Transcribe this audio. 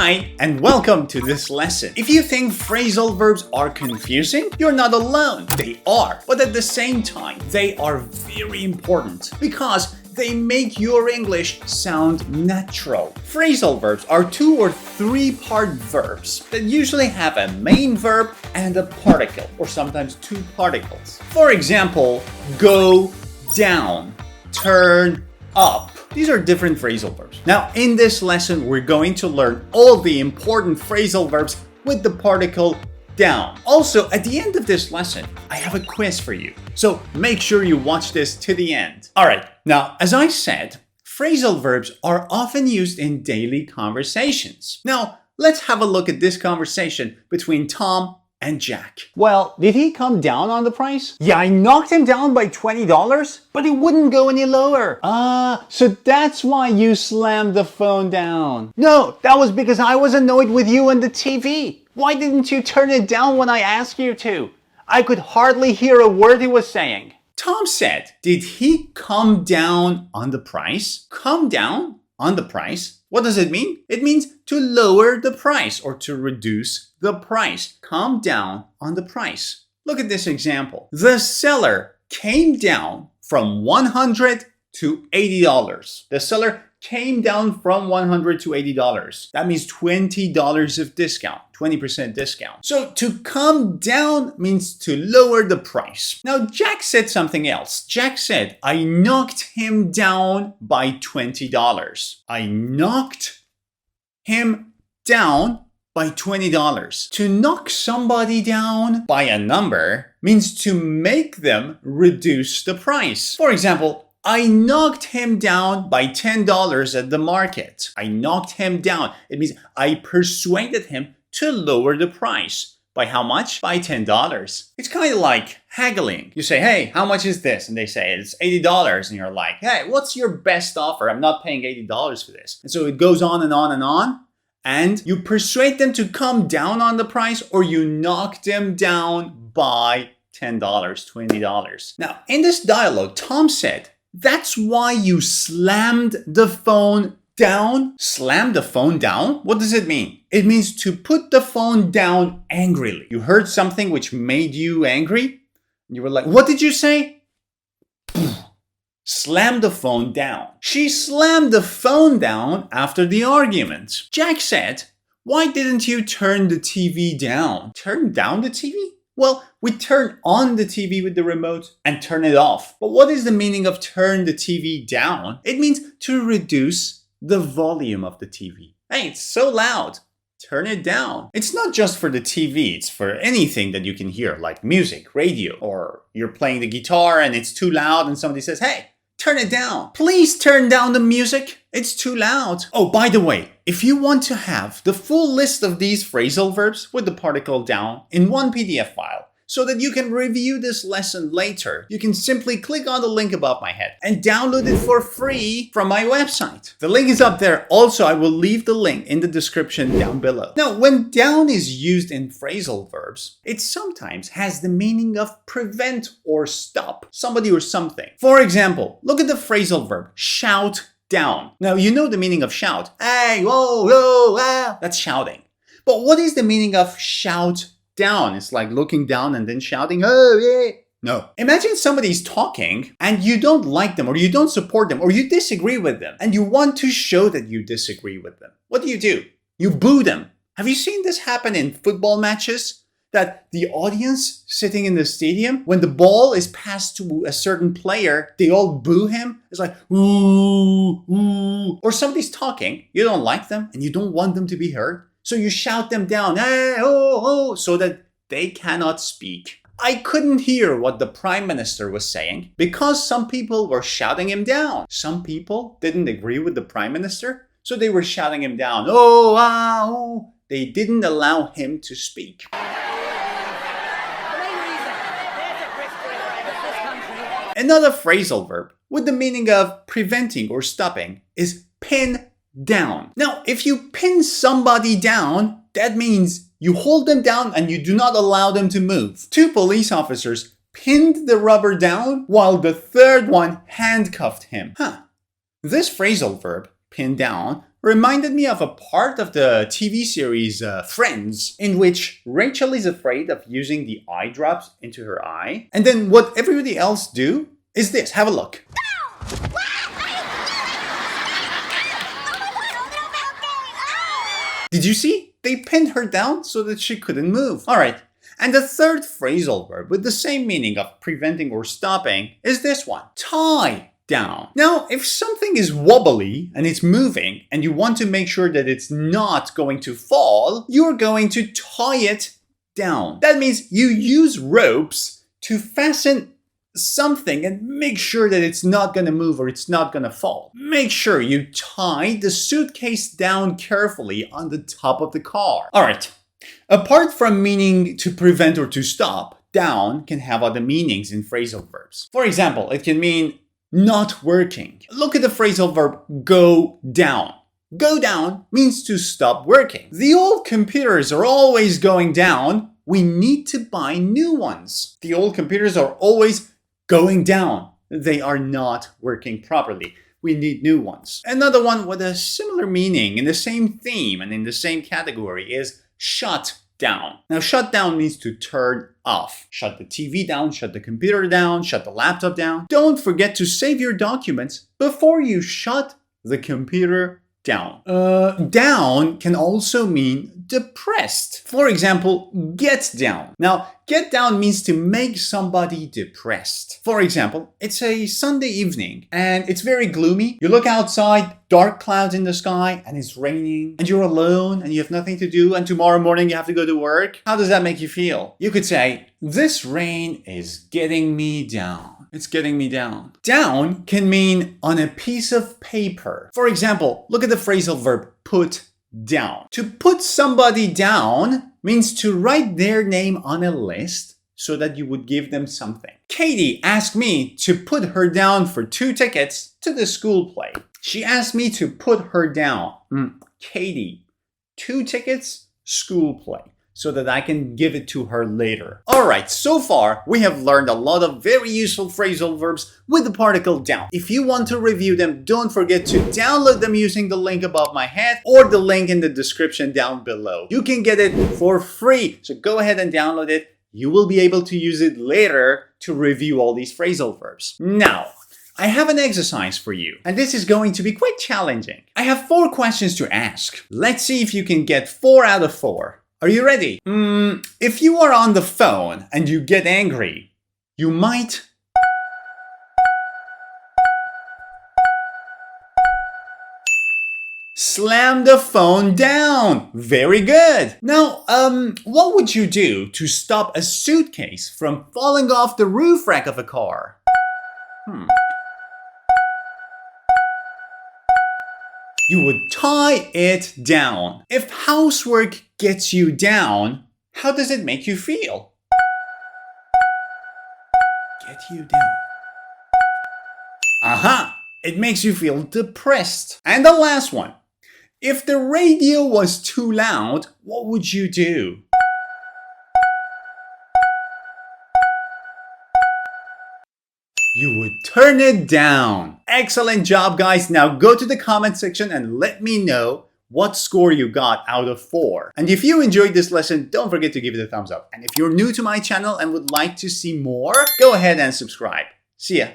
Hi, and welcome to this lesson. If you think phrasal verbs are confusing, you're not alone. They are, but at the same time, they are very important because they make your English sound natural. Phrasal verbs are 2 or 3 part verbs that usually have a main verb and a particle, or sometimes 2 particles. For example, go down, turn up. These are different phrasal verbs. Now, in this lesson, we're going to learn all the important phrasal verbs with the particle down. Also, at the end of this lesson, I have a quiz for you. So make sure you watch this to the end. All right, now, as I said, phrasal verbs are often used in daily conversations. Now, let's have a look at this conversation between Tom and Jack. Well, did he come down on the price? Yeah, I knocked him down by $20, but he wouldn't go any lower. So that's why you slammed the phone down. No, that was because I was annoyed with you and the TV. Why didn't you turn it down when I asked you to? I could hardly hear a word he was saying. Tom said, did he come down on the price? Come down on the price? What does it mean? It means to lower the price or to reduce the price. Come down on the price. Look at this example. The seller came down from $100 to $80. The seller came down from $100 to $80. That means $20 of discount, 20% discount. So to come down means to lower the price. Now, Jack said something else. Jack said, I knocked him down by $20. I knocked him down by $20. To knock somebody down by a number means to make them reduce the price. For example, I knocked him down by $10 at the market. I knocked him down. It means I persuaded him to lower the price. By how much? By $10. It's kind of like haggling. You say, hey, how much is this? And they say, it's $80. And you're like, hey, what's your best offer? I'm not paying $80 for this. And so it goes on and on and on. And you persuade them to come down on the price, or you knock them down by $10, $20. Now, in this dialogue, Tom said, that's why you slammed the phone down. Slam the phone down? What does it mean? It means to put the phone down angrily. You heard something which made you angry. You were like, what did you say? Slam the phone down. She slammed the phone down after the argument. Jack said, why didn't you turn the TV down? Turn down the TV? Well, we turn on the TV with the remote and turn it off. But what is the meaning of turn the TV down? It means to reduce the volume of the TV. Hey, it's so loud. Turn it down. It's not just for the TV, it's for anything that you can hear, like music, radio, or you're playing the guitar and it's too loud and somebody says, hey, turn it down. Please turn down the music. It's too loud. Oh, by the way, if you want to have the full list of these phrasal verbs with the particle down in one PDF file, so that you can review this lesson later, you can simply click on the link above my head and download it for free from my website. The link is up there. Also, I will leave the link in the description down below. Now, when down is used in phrasal verbs, it sometimes has the meaning of prevent or stop somebody or something. For example, look at the phrasal verb shout down. Now, you know the meaning of shout. Hey, whoa, whoa, ah. That's shouting. But what is the meaning of shout down? It's like looking down and then shouting, oh, yeah. No. Imagine somebody's talking and you don't like them, or you don't support them, or you disagree with them, and you want to show that you disagree with them. What do? You boo them. Have you seen this happen in football matches? That the audience sitting in the stadium, when the ball is passed to a certain player, they all boo him. It's like, ooh, ooh. Or somebody's talking, you don't like them, and you don't want them to be heard. So you shout them down, hey, oh, oh, so that they cannot speak. I couldn't hear what the Prime Minister was saying because some people were shouting him down. Some people didn't agree with the Prime Minister, so they were shouting him down. Oh, ah, oh. They didn't allow him to speak. Another phrasal verb with the meaning of preventing or stopping is pin down. Now, if you pin somebody down, that means you hold them down and you do not allow them to move. 2 police officers pinned the robber down while the third one handcuffed him. This phrasal verb, pin down, reminded me of a part of the TV series Friends, in which Rachel is afraid of using the eye drops into her eye. And then what everybody else do is this. Have a look. Did you see? They pinned her down so that she couldn't move. All right. And the third phrasal verb with the same meaning of preventing or stopping is this one. Tie down. Now, if something is wobbly and it's moving and you want to make sure that it's not going to fall, you're going to tie it down. That means you use ropes to fasten something and make sure that it's not going to move or it's not going to fall. Make sure you tie the suitcase down carefully on the top of the car. All right. Apart from meaning to prevent or to stop, down can have other meanings in phrasal verbs. For example, it can mean not working. Look at the phrasal verb go down. Go down means to stop working. The old computers are always going down. We need to buy new ones. The old computers are always going down. They are not working properly. We need new ones. Another one with a similar meaning in the same theme and in the same category is shut down. Now, shut down means to turn off. Shut the TV down, shut the computer down, shut the laptop down. Don't forget to save your documents before you shut the computer down. Down can also mean depressed. For example, get down. Now, get down means to make somebody depressed. For example, it's a Sunday evening and it's very gloomy. You look outside, dark clouds in the sky, and it's raining, and you're alone and you have nothing to do, and tomorrow morning you have to go to work. How does that make you feel? You could say, this rain is getting me down. It's getting me down. Down can mean on a piece of paper. For example, look at the phrasal verb put down. To put somebody down means to write their name on a list so that you would give them something. Katie asked me to put her down for 2 tickets to the school play. She asked me to put her down. Katie, 2 tickets, school play, so that I can give it to her later. All right, so far we have learned a lot of very useful phrasal verbs with the particle down. If you want to review them, don't forget to download them using the link above my head or the link in the description down below. You can get it for free, so go ahead and download it. You will be able to use it later to review all these phrasal verbs. Now, I have an exercise for you, and this is going to be quite challenging. I have 4 questions to ask. Let's see if you can get 4 out of 4. Are you ready? If you are on the phone and you get angry, you might slam the phone down. Very good. Now, what would you do to stop a suitcase from falling off the roof rack of a car? You would tie it down. If housework gets you down, how does it make you feel? Get you down. Aha! It makes you feel depressed. And the last one. If the radio was too loud, what would you do? You would turn it down. Excellent job, guys. Now go to the comment section and let me know what score you got out of 4. And if you enjoyed this lesson, don't forget to give it a thumbs up. And if you're new to my channel and would like to see more, go ahead and subscribe. See ya.